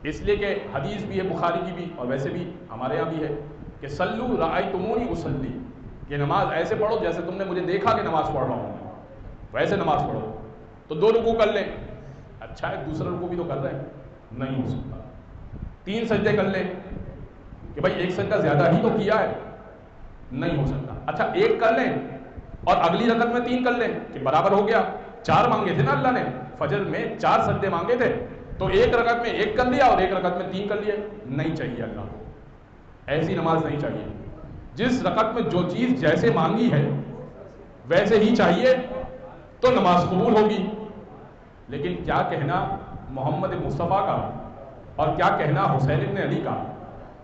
اس لیے کہ حدیث بھی ہے بخاری کی بھی اور ویسے بھی ہمارے یہاں بھی ہے کہ صلو رأیتمونی اصلی، کہ نماز ایسے پڑھو جیسے تم نے مجھے دیکھا کہ نماز پڑھ رہا ہوں، ویسے نماز پڑھو. تو 2 رکوع کر لیں، اچھا ہے دوسرا رکوع بھی تو کر رہے ہیں، نہیں ہو سکتا. 3 سجدے کر لیں کہ بھائی 1 سجدہ زیادہ ہی تو کیا ہے، نہیں ہو سکتا. اچھا 1 کر لیں اور اگلی رکعت میں 3 کر لیں کہ برابر ہو گیا. 4 مانگے تھے نا اللہ نے، فجر میں 4 سجدے مانگے تھے، تو 1 رکعت میں 1 کر لیا اور 1 رکعت میں 3 کر لیا. نہیں چاہیے اللہ کو، ایسی نماز نہیں چاہیے. جس رکعت میں جو چیز جیسے مانگی ہے ویسے ہی چاہیے تو نماز قبول ہوگی. لیکن کیا کہنا محمد مصطفیٰ کا اور کیا کہنا حسین ابن علی کا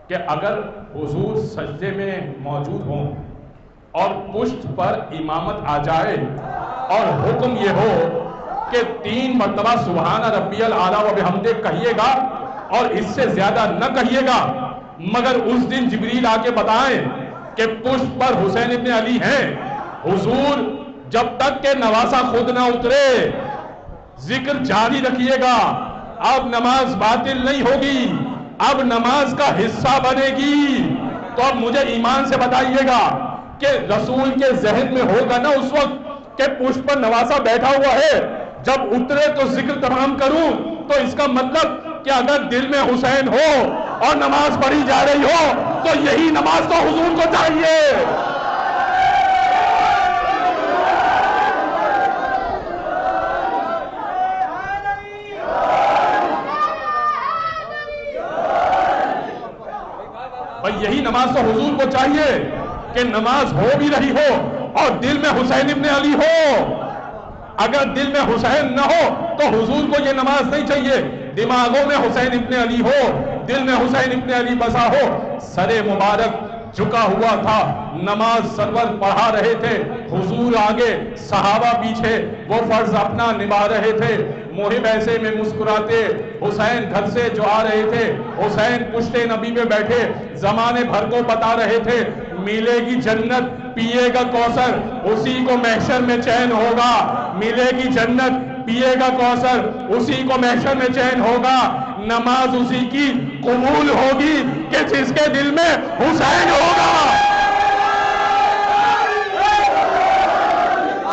کہ اگر حضور سجدے میں موجود ہوں اور پشت پر امامت آ جائے اور حکم یہ ہو کہ 3 مرتبہ سبحان ربی الاعلیٰ و بحمدہ کہیے گا اور اس سے زیادہ نہ کہیے گا، مگر اس دن جبریل آ کے بتائیں کہ پشت پر حسین ابن علی ہیں، حضور جب تک کہ نواسہ خود نہ اترے ذکر جاری رکھیے گا. اب نماز باطل نہیں ہوگی، اب نماز کا حصہ بنے گی. تو اب مجھے ایمان سے بتائیے گا کہ رسول کے ذہن میں ہوگا نا اس وقت کہ پشت پر نواسہ بیٹھا ہوا ہے، جب اترے تو ذکر تمام کروں. تو اس کا مطلب کہ اگر دل میں حسین ہو اور نماز پڑھی جا رہی ہو تو یہی نماز تو حضور کو چاہیے. بھائی یہی نماز تو حضور کو چاہیے کہ نماز ہو بھی رہی ہو اور دل میں حسین ابن علی ہو. اگر دل میں حسین نہ ہو تو حضور کو یہ نماز نہیں چاہیے. دماغوں میں حسین ابن علی ہو، دل میں حسین ابن علی بسا ہو. سر مبارک جھکا ہوا تھا، نماز سرور پڑھا رہے تھے، حضور آگے صحابہ پیچھے، وہ فرض اپنا نبھا رہے تھے. محب ایسے میں مسکراتے، حسین گھر سے جو آ رہے تھے، حسین پشت نبی پہ بیٹھے زمانے بھر کو بتا رہے تھے ملے گی جنت، پیے گا کوثر، اسی کو محشر میں چین ہوگا. ملے گی جنت، پیے گا کوثر، اسی کو محشر میں چین ہوگا. نماز اسی کی قبول ہوگی کہ جس کے دل میں حسین ہوگا.